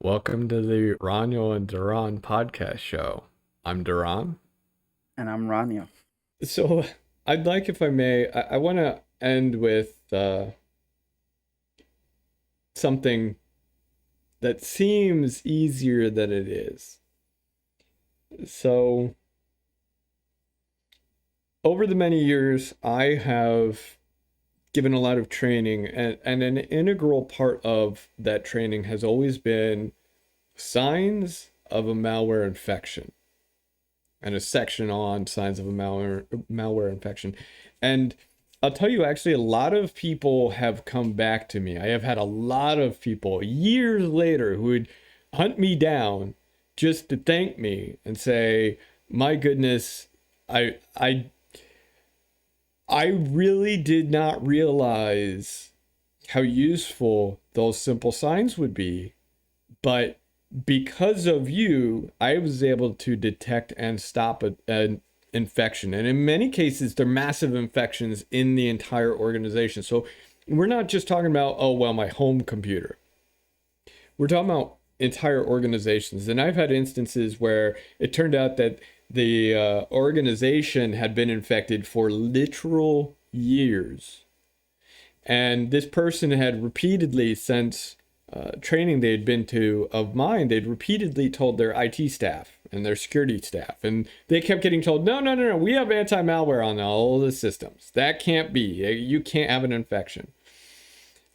Welcome to the Roniel and DaRon podcast show. I'm DaRon. And I'm Rania. So, I'd like, if I may, I want to end with something that seems easier than it is. So, over the many years, I have given a lot of training, and an integral part of that training has always been signs of a malware infection, and a section on signs of a malware infection. And I'll tell you, actually, a lot of people have come back to me. I have had a lot of people years later who would hunt me down just to thank me and say, "My goodness, I I I really did not realize how useful those simple signs would be, but because of you, I was able to detect and stop an infection." And in many cases, they're massive infections in the entire organization. So we're not just talking about, oh, well, my home computer. We're talking about entire organizations. And I've had instances where it turned out that the organization had been infected for literal years. And this person had repeatedly, since training they had been to of mine, they'd repeatedly told their IT staff and their security staff, and they kept getting told, no, we have anti-malware on all the systems. That can't be. You can't have an infection.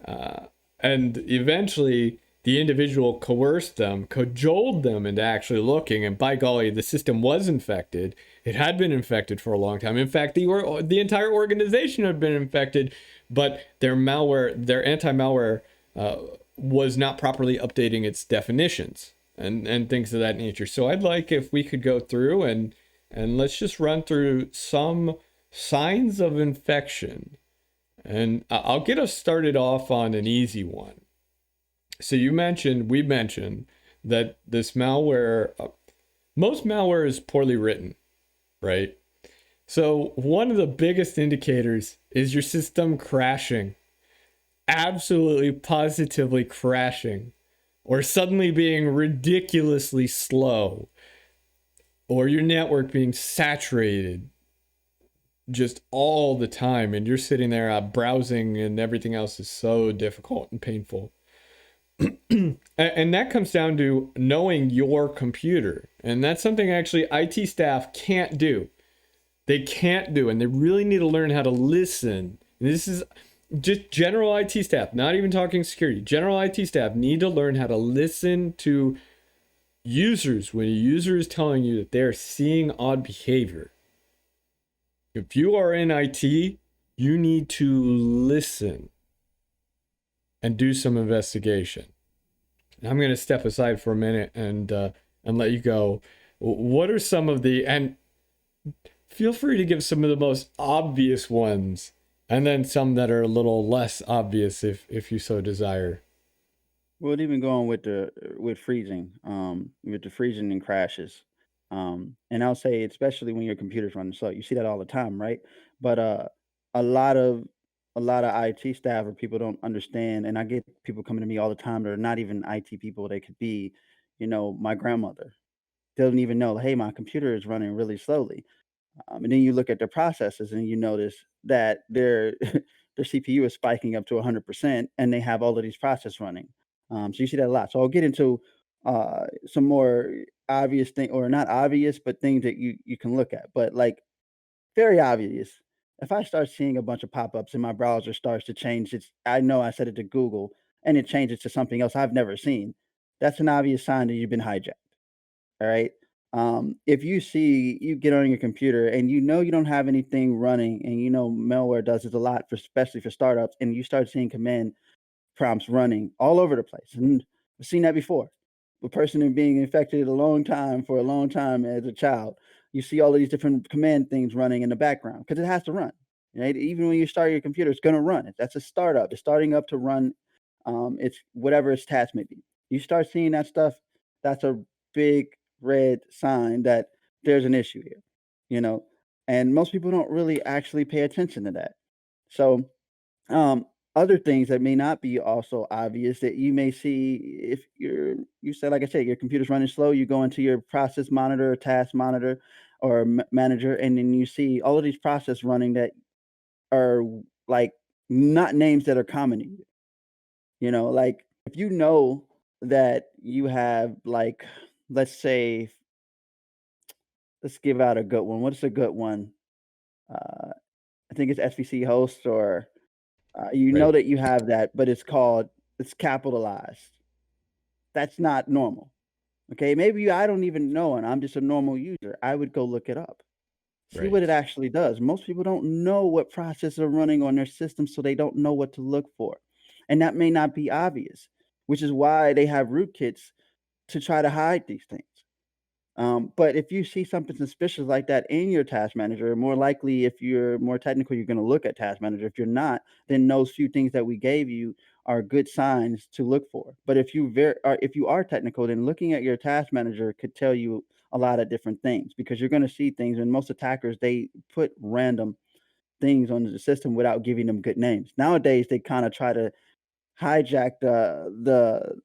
And eventually, the individual coerced them, cajoled them into actually looking, and by golly, the system was infected. It had been infected for a long time. In fact, the entire organization had been infected, but their anti-malware, was not properly updating its definitions and things of that nature. So I'd like if we could go through and let's just run through some signs of infection. And I'll get us started off on an easy one. So we mentioned that this malware, most malware is poorly written, right? So one of the biggest indicators is your system crashing, absolutely positively crashing, or suddenly being ridiculously slow, or your network being saturated just all the time, and you're sitting there browsing and everything else is so difficult and painful. And that comes down to knowing your computer, and that's something actually IT staff can't do. They can't do, and they really need to learn how to listen. And this is just general IT staff, not even talking security. General IT staff need to learn how to listen to users when a user is telling you that they're seeing odd behavior. If you are in IT, you need to listen and do some investigation. I'm going to step aside for a minute and let you go. What are some of and feel free to give some of the most obvious ones, and then some that are a little less obvious if you so desire. We'll even go on with freezing, with the freezing and crashes. And I'll say, especially when your computer's running slow, you see that all the time, right? But a lot of IT staff or people don't understand, and I get people coming to me all the time that are not even IT people. They could be, my grandmother. They don't even know, hey, my computer is running really slowly. And then you look at their processes and you notice that their their CPU is spiking up to 100%, and they have all of these processes running. So you see that a lot. So I'll get into some more obvious thing, or not obvious, but things that you can look at. But like very obvious. If I start seeing a bunch of pop-ups and my browser starts to change, I know I set it to Google and it changes to something else I've never seen. That's an obvious sign that you've been hijacked. All right. If you get on your computer and you don't have anything running, and malware does this a lot, especially for startups, and you start seeing command prompts running all over the place. And I've seen that before. A person in being infected for a long time as a child. You see all of these different command things running in the background because it has to run. Right? Even when you start your computer, it's going to run. That's a startup. It's starting up to run. It's whatever its task may be. You start seeing that stuff. That's a big red sign that there's an issue here. You know, and most people don't really actually pay attention to that. So, other things that may not be also obvious that you may see if you said, like I said, your computer's running slow, you go into your process monitor, task monitor, or manager, and then you see all of these process running that are like not names that are common to you. You know, like if you know that you have like, let's say, let's give out a good one. What's a good one? Uh, I think it's SVC host or you know Right. that you have that, but it's capitalized. That's not normal. Okay, maybe I don't even know and I'm just a normal user. I would go look it up. See what it Right. actually does. Most people don't know what processes are running on their system, so they don't know what to look for. And that may not be obvious, which is why they have rootkits to try to hide these things. But if you see something suspicious like that in your task manager, more likely, if you're more technical, you're going to look at task manager. If you're not, then those few things that we gave you are good signs to look for. But if you are technical, then looking at your task manager could tell you a lot of different things because you're going to see things. And most attackers they put random things on the system without giving them good names. Nowadays, they kind of try to hijack the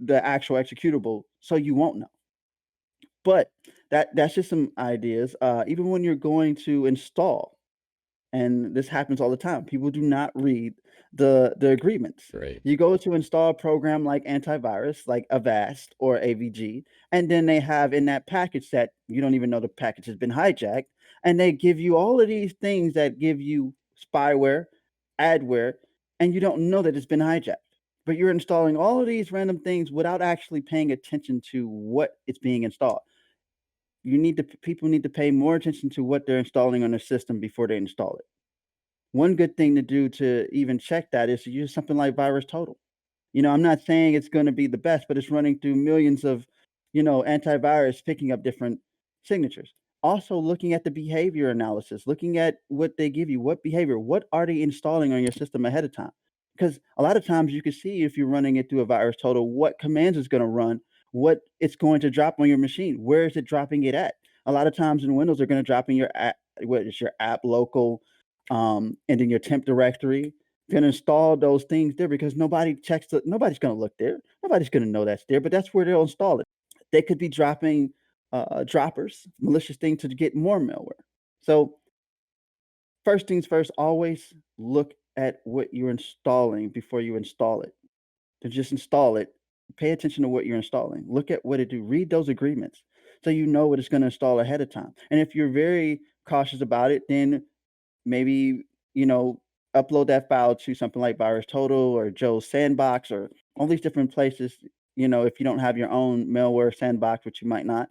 actual executable so you won't know. But that's just some ideas. Even when you're going to install, and this happens all the time, people do not read the agreements. Right. You go to install a program like antivirus, like Avast or AVG, and then they have in that package that you don't even know the package has been hijacked, and they give you all of these things that give you spyware, adware, and you don't know that it's been hijacked. But you're installing all of these random things without actually paying attention to what it's being installed. People need to pay more attention to what they're installing on their system before they install it. One good thing to do to even check that is to use something like Virus Total. I'm not saying it's gonna be the best, but it's running through millions of, antivirus picking up different signatures. Also looking at the behavior analysis, looking at what they give you, what behavior, what are they installing on your system ahead of time? Because a lot of times you can see if you're running it through a Virus Total, what commands it's gonna run, what it's going to drop on your machine, where is it dropping it at? A lot of times in Windows, they're gonna drop in your app, what is your app local, and in your temp directory, gonna install those things there because nobody's gonna look there. Nobody's gonna know that's there, but that's where they'll install it. They could be dropping droppers, malicious thing to get more malware. So first things first, always look at what you're installing before you install it. To just install it, pay attention to what you're installing. Look at what it do. Read those agreements so you know what it's going to install ahead of time. And if you're very cautious about it, then maybe, you know, upload that file to something like Virus Total or Joe's Sandbox or all these different places. If you don't have your own malware sandbox, which you might not,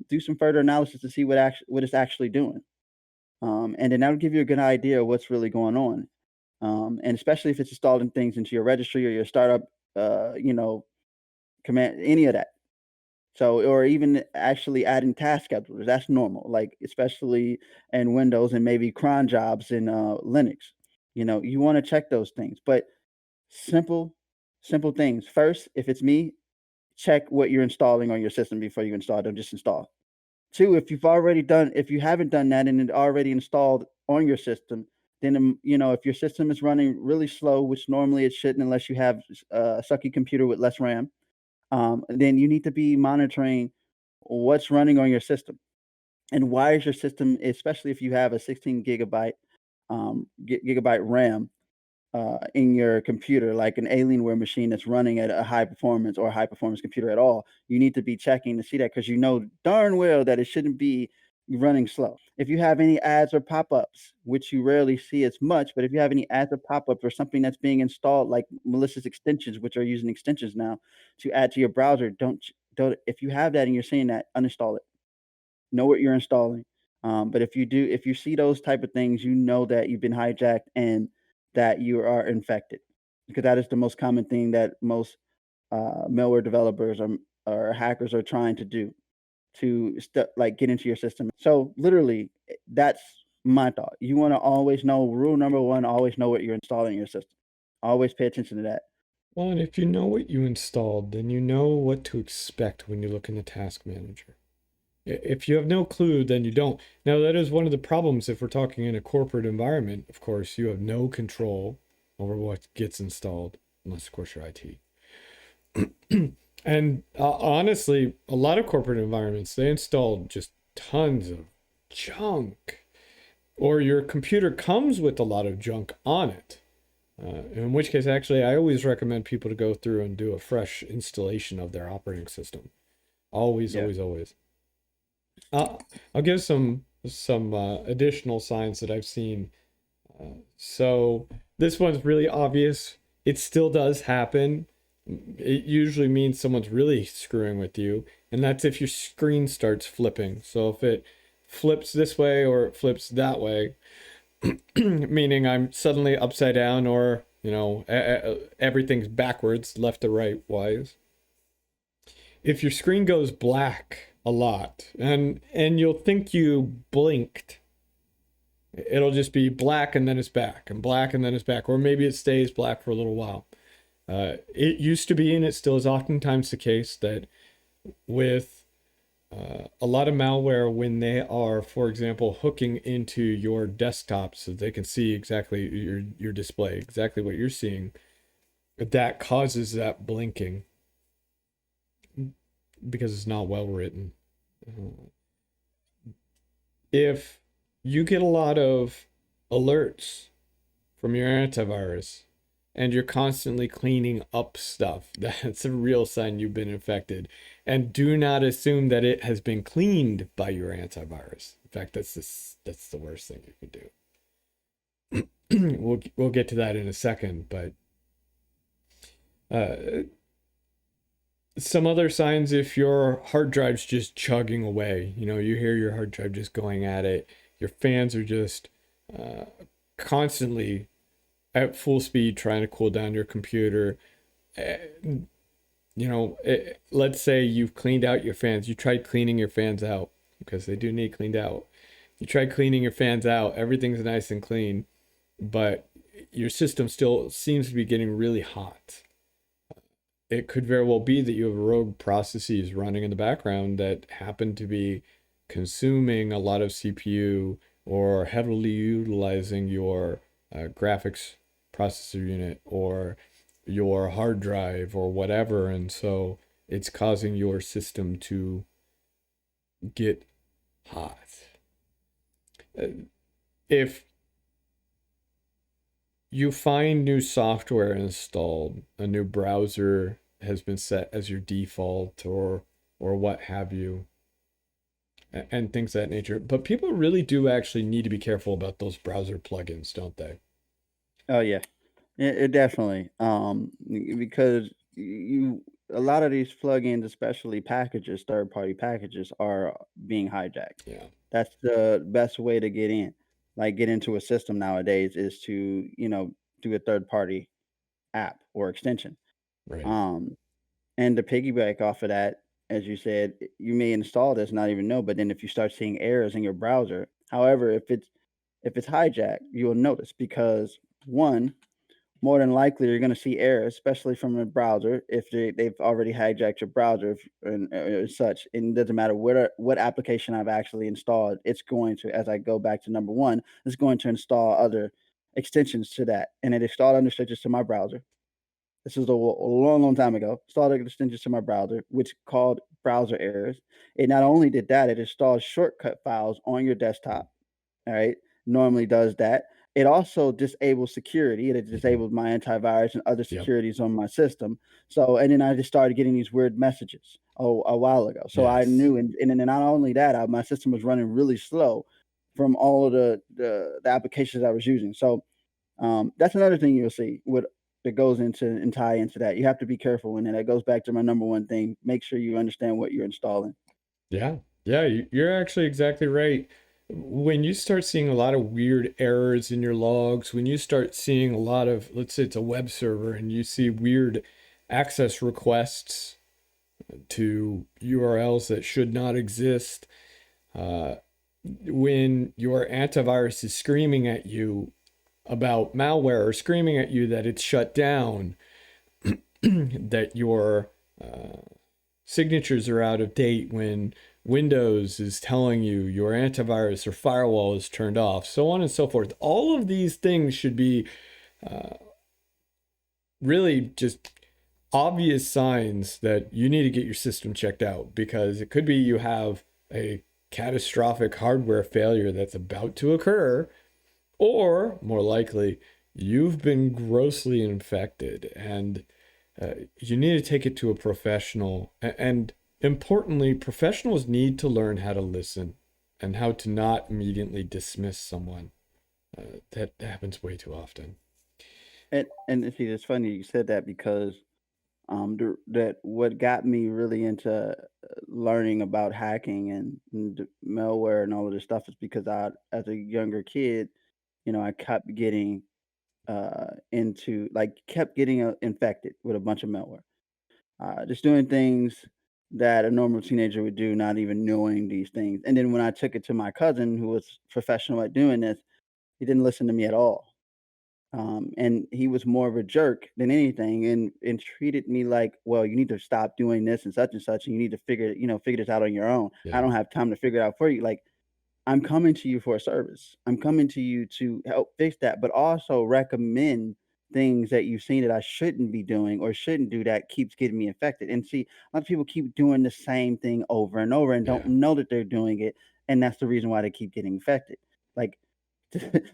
do some further analysis to see what it's actually doing. And then that'll give you a good idea of what's really going on. And especially if it's installing things into your registry or your startup, command, any of that. So, or even actually adding task schedulers, that's normal, like especially in Windows and maybe cron jobs in Linux. You want to check those things, but simple, simple things. First, if it's me, check what you're installing on your system before you install. Don't just install. Two, if you haven't done that and it already installed on your system, then if your system is running really slow, which normally it shouldn't unless you have a sucky computer with less RAM, then you need to be monitoring what's running on your system and why is your system, especially if you have a 16 gigabyte gigabyte RAM in your computer, like an Alienware machine that's running at a high performance or a high performance computer at all, you need to be checking to see that because you know darn well that it shouldn't be running slow. If you have any ads or pop-ups, which you rarely see as much, but if you have any ads or pop-ups or something that's being installed, like malicious extensions, which are using extensions now to add to your browser, don't if you have that and you're seeing that, uninstall it. Know what you're installing. But if you see those type of things, you know that you've been hijacked and that you are infected, because that is the most common thing that most malware developers or hackers are trying to do to like get into your system. So literally, that's my thought. You want to always know rule number one: always know what you're installing in your system. Always pay attention to that. Well, and if you know what you installed, then you know what to expect when you look in the task manager. If you have no clue, then you don't. Now, that is one of the problems if we're talking in a corporate environment. Of course, you have no control over what gets installed, unless of course you're IT. And honestly, a lot of corporate environments, they install just tons of junk, or your computer comes with a lot of junk on it. In which case, actually, I always recommend people to go through and do a fresh installation of their operating system. Always, Yeah. always, always. I'll give some additional signs that I've seen. So this one's really obvious. It still does happen. It usually means someone's really screwing with you, and that's if your screen starts flipping. So if it flips this way or it flips that way, meaning I'm suddenly upside down, or everything's backwards, left to right wise. If your screen goes black a lot, and you'll think you blinked, it'll just be black and then it's back, and black and then it's back, or maybe it stays black for a little while. It used to be, and it still is oftentimes the case, that with a lot of malware, when they are, for example, hooking into your desktop so they can see exactly your display, exactly what you're seeing, that causes that blinking because it's not well written. If you get a lot of alerts from your antivirus and you're constantly cleaning up stuff, that's a real sign you've been infected. And do not assume that it has been cleaned by your antivirus. In fact, that's the worst thing you can do. We'll get to that in a second, but some other signs: if your hard drive's just chugging away, you hear your hard drive just going at it, your fans are just constantly at full speed trying to cool down your computer. Let's say you've cleaned out your fans. You tried cleaning your fans out, because they do need cleaned out. You tried cleaning your fans out, everything's nice and clean, but your system still seems to be getting really hot. It could very well be that you have rogue processes running in the background that happen to be consuming a lot of CPU, or heavily utilizing your graphics processor unit or your hard drive or whatever, and so it's causing your system to get hot. If you find new software installed, a new browser has been set as your default, or what have you, and things of that nature. But people really do actually need to be careful about those browser plugins, don't they? Oh yeah, it definitely. Because a lot of these plugins, especially packages, third party packages, are being hijacked. Yeah, That's the best way to get in. Like get into a system nowadays is to, do a third party app or extension. right. Um, and to piggyback off of that, as you said, you may install this, not even know, but then if you start seeing errors in your browser, however, if it's hijacked, you'll notice because one, more than likely you're going to see errors, especially from a browser if they've already hijacked your browser and such. And it doesn't matter what application I've actually installed, it's going to, as I go back to number one, it's going to install other extensions to that. And it installed other extensions to my browser. This was a long, long time ago. Installed extensions to my browser, which called browser errors. It not only did that, it installed shortcut files on your desktop. All right. Normally does that. It also disables security. It disabled my antivirus and other Yep. securities on my system. So, and then I just started getting these weird messages a while ago. So I Yes. knew, and then not only that, my system was running really slow from all of the applications I was using. So that's another thing you'll see what that goes into and tie into that. You have to be careful, and then that goes back to my number one thing: make sure you understand what you're installing. Yeah. Yeah, you're actually exactly right. When you start seeing a lot of weird errors in your logs, when you start seeing a lot of, let's say it's a web server, and you see weird access requests to URLs that should not exist, when your antivirus is screaming at you about malware, or screaming at you that it's shut down, that your signatures are out of date, when Windows is telling you your antivirus or firewall is turned off, so on and so forth. All of these things should be really just obvious signs that you need to get your system checked out, because it could be you have a catastrophic hardware failure that's about to occur, or more likely, you've been grossly infected, and you need to take it to a professional. And importantly, professionals need to learn how to listen and how to not immediately dismiss someone. That happens way too often. And see, it's funny you said that because that what got me really into learning about hacking and malware and all of this stuff is because as a younger kid, I kept getting into like kept getting infected with a bunch of malware, just doing things that a normal teenager would do, not even knowing these things. And then when I took it to my cousin, who was professional at doing this, he didn't listen to me at all. And he was more of a jerk than anything, and treated me like, well, you need to stop doing this and such, and you need to figure this out on your own. I Yeah. don't have time to figure it out for you. Like, I'm coming to you for a service. I'm coming to you to help fix that, but also recommend things that you've seen that I shouldn't be doing or shouldn't do that keeps getting me infected. And see, a lot of people keep doing the same thing over and over and don't Yeah. know that they're doing it, and that's the reason why they keep getting infected. Like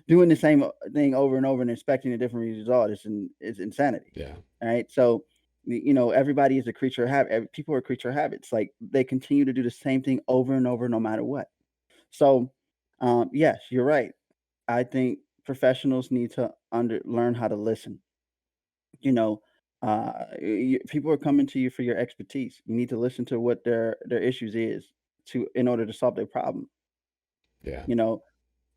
doing the same thing over and over and expecting a different result is insanity. Yeah. All right. So, everybody is a creature of habit. People are creature of habits. Like they continue to do the same thing over and over, no matter what. So, yes, you're right. I think professionals need to learn how to listen. You know, people are coming to you for your expertise. You need to listen to what their issues is to in order to solve their problem. Yeah. You know,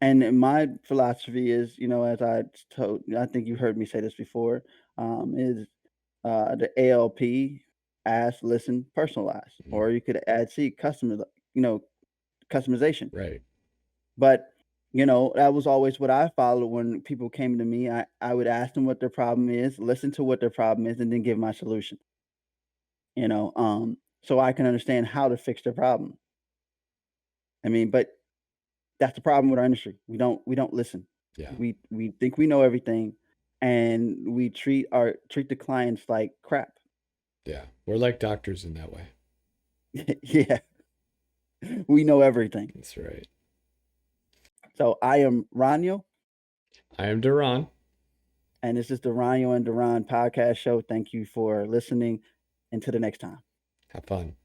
and my philosophy is, as I think you heard me say this before, is the ALP: ask, listen, personalize, Mhm. or you could add C, you know, customization. Right. But that was always what I followed when people came to me. I would ask them what their problem is, listen to what their problem is, and then give my solution. So I can understand how to fix their problem. I mean, but that's the problem with our industry. We don't listen. Yeah. We think we know everything, and we treat the clients like crap. Yeah. We're like doctors in that way. Yeah, we know everything. That's right. So I am Roniel, I am DaRon. and this is the Roniel and DaRon podcast show. Thank you for listening. Until the next time. Have fun.